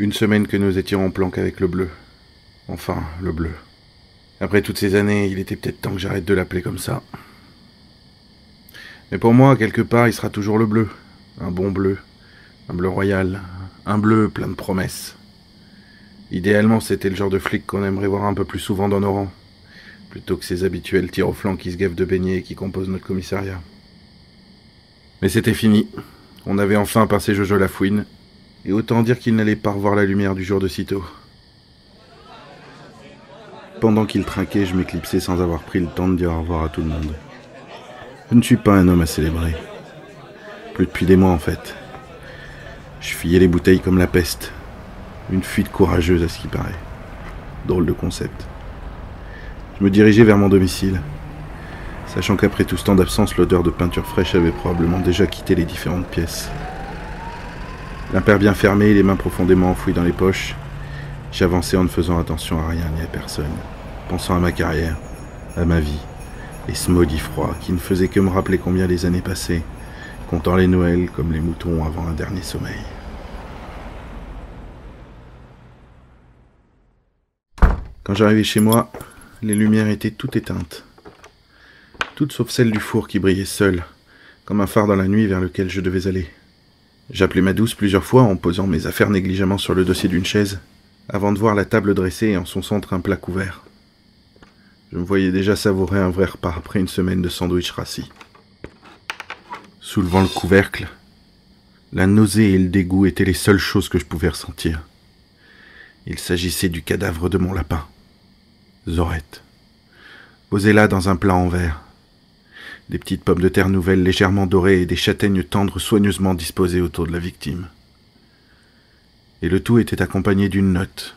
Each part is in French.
Une semaine que nous étions en planque avec le bleu. Enfin, le bleu. Après toutes ces années, il était peut-être temps que j'arrête de l'appeler comme ça. Mais pour moi, quelque part, il sera toujours le bleu. Un bon bleu. Un bleu royal. Un bleu plein de promesses. Idéalement, c'était le genre de flic qu'on aimerait voir un peu plus souvent dans nos rangs. Plutôt que ces habituels tirs au flanc qui se gavent de beignets et qui composent notre commissariat. Mais c'était fini. On avait enfin pincé Jojo Lafouine. Et autant dire qu'il n'allait pas revoir la lumière du jour de sitôt. Pendant qu'il trinquait, je m'éclipsais sans avoir pris le temps de dire au revoir à tout le monde. Je ne suis pas un homme à célébrer. Plus depuis des mois en fait. Je fuyais les bouteilles comme la peste. Une fuite courageuse à ce qui paraît. Drôle de concept. Je me dirigeais vers mon domicile, sachant qu'après tout ce temps d'absence, l'odeur de peinture fraîche avait probablement déjà quitté les différentes pièces. L'impair bien fermé et les mains profondément enfouies dans les poches, j'avançais en ne faisant attention à rien ni à personne, pensant à ma carrière, à ma vie, et ce maudit froid qui ne faisait que me rappeler combien les années passaient, comptant les Noëls comme les moutons avant un dernier sommeil. Quand j'arrivais chez moi, les lumières étaient toutes éteintes. Toutes sauf celle du four qui brillait seule, comme un phare dans la nuit vers lequel je devais aller. J'appelais ma douce plusieurs fois en posant mes affaires négligemment sur le dossier d'une chaise, avant de voir la table dressée et en son centre un plat couvert. Je me voyais déjà savourer un vrai repas après une semaine de sandwich rassis. Soulevant le couvercle, la nausée et le dégoût étaient les seules choses que je pouvais ressentir. Il s'agissait du cadavre de mon lapin, Zorette, posé là dans un plat en verre. Des petites pommes de terre nouvelles légèrement dorées et des châtaignes tendres soigneusement disposées autour de la victime. Et le tout était accompagné d'une note.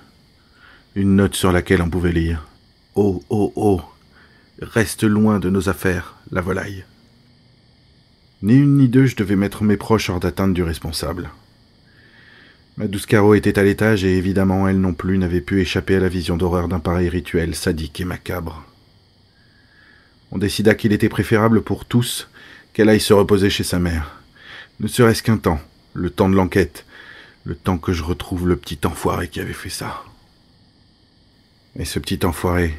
Une note sur laquelle on pouvait lire « Oh, oh, oh, reste loin de nos affaires, la volaille ». Ni une ni deux, je devais mettre mes proches hors d'atteinte du responsable. Ma douce Caro était à l'étage et évidemment elle non plus n'avait pu échapper à la vision d'horreur d'un pareil rituel sadique et macabre. On décida qu'il était préférable pour tous qu'elle aille se reposer chez sa mère. Ne serait-ce qu'un temps, le temps de l'enquête, le temps que je retrouve le petit enfoiré qui avait fait ça. Et ce petit enfoiré,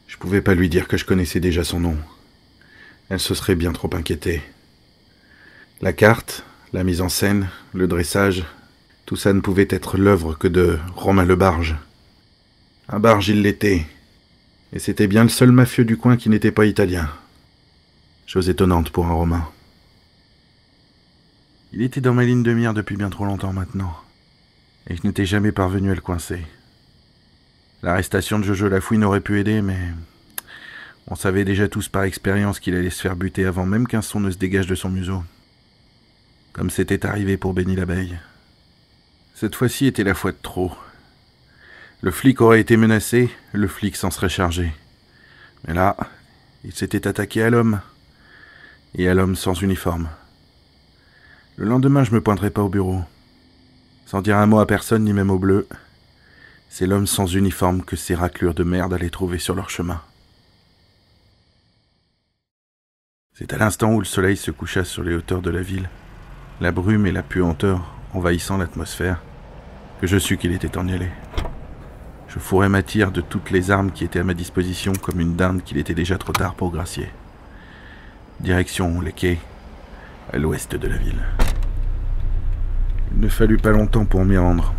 je pouvais pas lui dire que je connaissais déjà son nom. Elle se serait bien trop inquiétée. La carte, la mise en scène, le dressage, tout ça ne pouvait être l'œuvre que de Romain le Barge. Un barge il l'était. Et c'était bien le seul mafieux du coin qui n'était pas italien. Chose étonnante pour un Romain. Il était dans ma ligne de mire depuis bien trop longtemps maintenant, et je n'étais jamais parvenu à le coincer. L'arrestation de Jojo Lafouine aurait pu aider, mais on savait déjà tous par expérience qu'il allait se faire buter avant même qu'un son ne se dégage de son museau. Comme c'était arrivé pour Benny l'abeille. Cette fois-ci était la fois de trop. Le flic aurait été menacé, le flic s'en serait chargé. Mais là, il s'était attaqué à l'homme. Et à l'homme sans uniforme. Le lendemain, je me pointerai pas au bureau. Sans dire un mot à personne, ni même au bleu. C'est l'homme sans uniforme que ces raclures de merde allaient trouver sur leur chemin. C'est à l'instant où le soleil se coucha sur les hauteurs de la ville, la brume et la puanteur envahissant l'atmosphère, que je sus qu'il était temps d'y aller. Je fourrais ma tire de toutes les armes qui étaient à ma disposition comme une dinde qu'il était déjà trop tard pour gracier. Direction les quais, à l'ouest de la ville. Il ne fallut pas longtemps pour m'y rendre.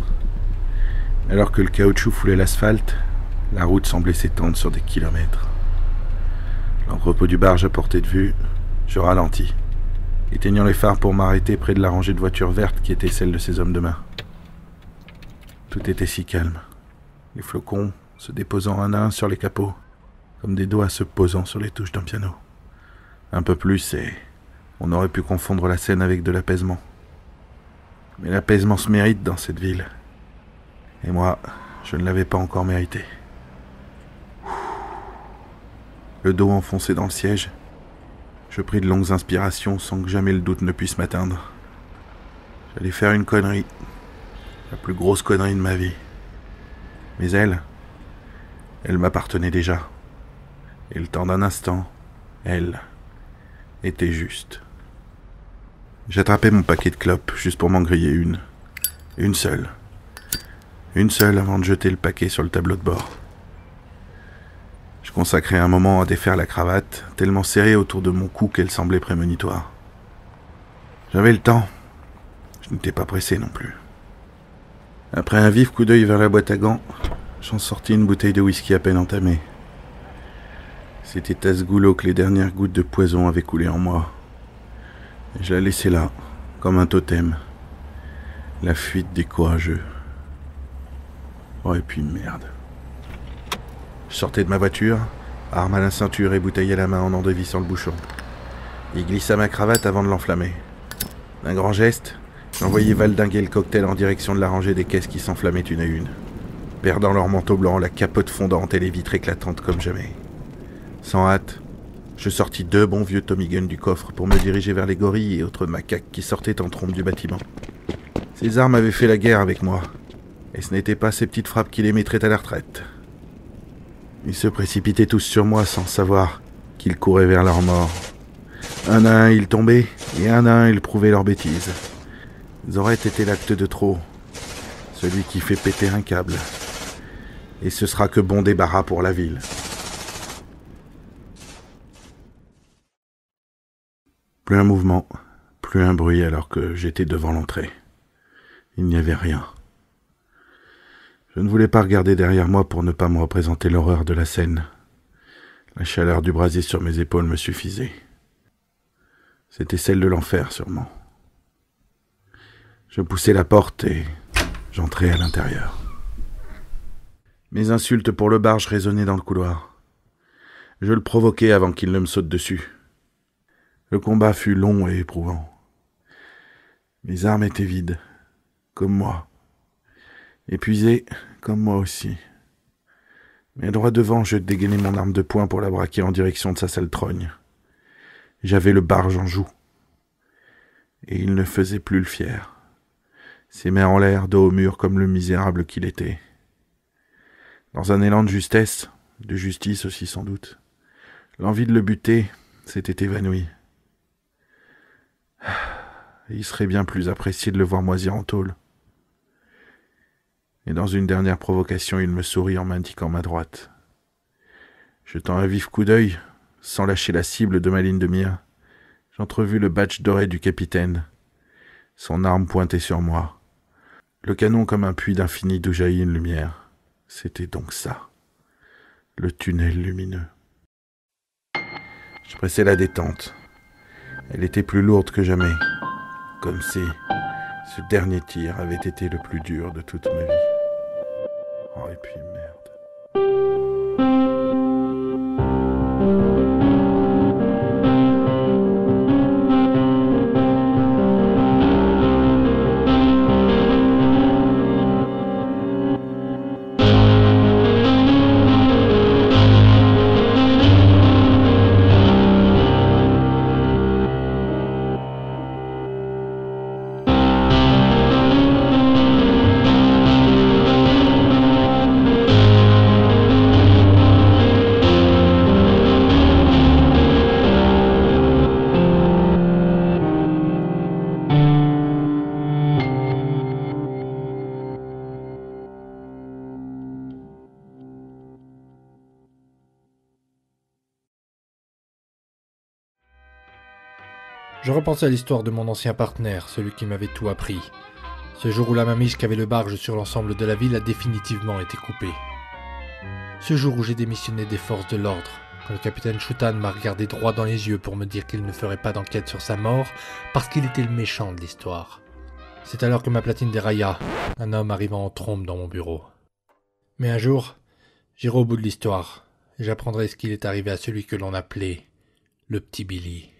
Alors que le caoutchouc foulait l'asphalte, la route semblait s'étendre sur des kilomètres. L'entrepôt du barge à portée de vue, je ralentis, éteignant les phares pour m'arrêter près de la rangée de voitures vertes qui était celle de ces hommes de main. Tout était si calme. Les flocons se déposant un à un sur les capots, comme des doigts se posant sur les touches d'un piano. Un peu plus et on aurait pu confondre la scène avec de l'apaisement. Mais l'apaisement se mérite dans cette ville. Et moi, je ne l'avais pas encore mérité. Le dos enfoncé dans le siège, je pris de longues inspirations sans que jamais le doute ne puisse m'atteindre. J'allais faire une connerie, la plus grosse connerie de ma vie. Mais elle m'appartenait déjà. Et le temps d'un instant, elle était juste. J'attrapais mon paquet de clopes juste pour m'en griller une. Une seule, Une seule avant de jeter le paquet sur le tableau de bord. Je consacrai un moment à défaire la cravate, tellement serrée autour de mon cou qu'elle semblait prémonitoire. J'avais le temps. Je n'étais pas pressé non plus. Après un vif coup d'œil vers la boîte à gants, j'en sortis une bouteille de whisky à peine entamée. C'était à ce goulot que les dernières gouttes de poison avaient coulé en moi. Et je la laissais là, comme un totem. La fuite des courageux. Oh, et puis merde. Je sortais de ma voiture, arme à la ceinture et bouteille à la main en dévissant le bouchon. Il glissa ma cravate avant de l'enflammer. D'un grand geste, j'envoyai valdinguer le cocktail en direction de la rangée des caisses qui s'enflammaient une à une, perdant leur manteau blanc, la capote fondante et les vitres éclatantes comme jamais. Sans hâte, je sortis 2 bons vieux Tommy Gun du coffre pour me diriger vers les gorilles et autres macaques qui sortaient en trombe du bâtiment. Ces armes avaient fait la guerre avec moi, et ce n'étaient pas ces petites frappes qui les mettraient à la retraite. Ils se précipitaient tous sur moi sans savoir qu'ils couraient vers leur mort. Un à un, ils tombaient, et un à un, ils prouvaient leur bêtise. Zorette était l'acte de trop, celui qui fait péter un câble. Et ce sera que bon débarras pour la ville. Plus un mouvement, plus un bruit alors que j'étais devant l'entrée. Il n'y avait rien. Je ne voulais pas regarder derrière moi pour ne pas me représenter l'horreur de la scène. La chaleur du brasier sur mes épaules me suffisait. C'était celle de l'enfer, sûrement. Je poussai la porte et j'entrai à l'intérieur. Mes insultes pour le barge résonnaient dans le couloir. Je le provoquai avant qu'il ne me saute dessus. Le combat fut long et éprouvant. Mes armes étaient vides, comme moi. Épuisé, comme moi aussi. Mais droit devant, je dégainai mon arme de poing pour la braquer en direction de sa sale trogne. J'avais le barge en joue. Et il ne faisait plus le fier. Ses mains en l'air, dos au mur comme le misérable qu'il était. Dans un élan de justesse, de justice aussi sans doute, l'envie de le buter s'était évanouie. Il serait bien plus apprécié de le voir moisir en tôle. Et dans une dernière provocation, il me sourit en m'indiquant ma droite. Jetant un vif coup d'œil, sans lâcher la cible de ma ligne de mire, j'entrevis le badge doré du capitaine, son arme pointée sur moi, le canon comme un puits d'infini d'où jaillit une lumière. C'était donc ça, le tunnel lumineux. Je pressai la détente. Elle était plus lourde que jamais, comme si ce dernier tir avait été le plus dur de toute ma vie. Oh, et puis merde. Je repensais à l'histoire de mon ancien partenaire, celui qui m'avait tout appris. Ce jour où la mamiche qui avait le barge sur l'ensemble de la ville a définitivement été coupée. Ce jour où j'ai démissionné des forces de l'ordre, quand le capitaine Shutan m'a regardé droit dans les yeux pour me dire qu'il ne ferait pas d'enquête sur sa mort parce qu'il était le méchant de l'histoire. C'est alors que ma platine dérailla, un homme arrivant en trombe dans mon bureau. Mais un jour, j'irai au bout de l'histoire, et j'apprendrai ce qu'il est arrivé à celui que l'on appelait le petit Billy.